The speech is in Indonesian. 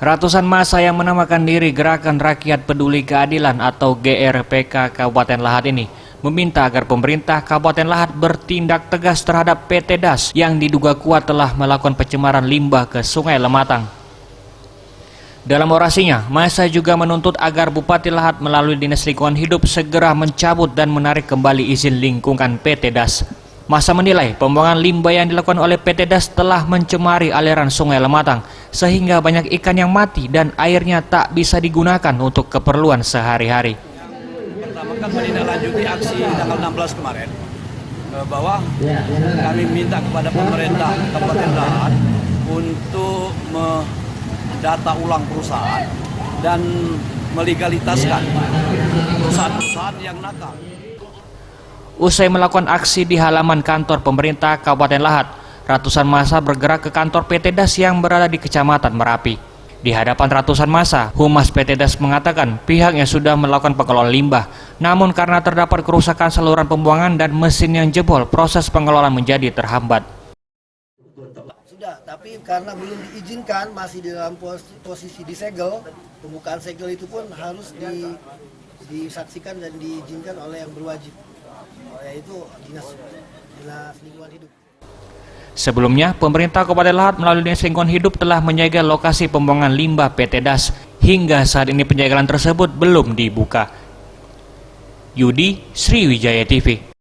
Ratusan massa yang menamakan diri Gerakan Rakyat Peduli Keadilan atau GRPK Kabupaten Lahat ini meminta agar pemerintah Kabupaten Lahat bertindak tegas terhadap PT DAS yang diduga kuat telah melakukan pencemaran limbah ke Sungai Lematang. Dalam orasinya, massa juga menuntut agar Bupati Lahat melalui Dinas Lingkungan Hidup segera mencabut dan menarik kembali izin lingkungan PT DAS. Massa menilai pembuangan limbah yang dilakukan oleh PT DAS telah mencemari aliran Sungai Lematang sehingga banyak ikan yang mati dan airnya tak bisa digunakan untuk keperluan sehari-hari. Pertama kan menindaklanjuti aksi tanggal 16 kemarin bahwa kami minta kepada pemerintah Kabupaten Lahat untuk mendata ulang perusahaan dan melegalitaskan perusahaan-perusahaan yang nakal. Usai melakukan aksi di halaman kantor pemerintah Kabupaten Lahat, ratusan massa bergerak ke kantor PT DAS yang berada di Kecamatan Merapi. Di hadapan ratusan massa, Humas PT DAS mengatakan pihaknya sudah melakukan pengelolaan limbah. Namun karena terdapat kerusakan saluran pembuangan dan mesin yang jebol, proses pengelolaan menjadi terhambat. Sudah, tapi karena belum diizinkan, masih dalam posisi disegel, pembukaan segel itu pun harus disaksikan dan diizinkan oleh yang berwajib, yaitu Dinas Lingkungan Hidup. Sebelumnya, pemerintah Kabupaten Lahat melalui Dinas Lingkungan Hidup telah menyegel lokasi pembuangan limbah PT DAS. Hingga saat ini penyegelan tersebut belum dibuka. Yudi, Sriwijaya TV.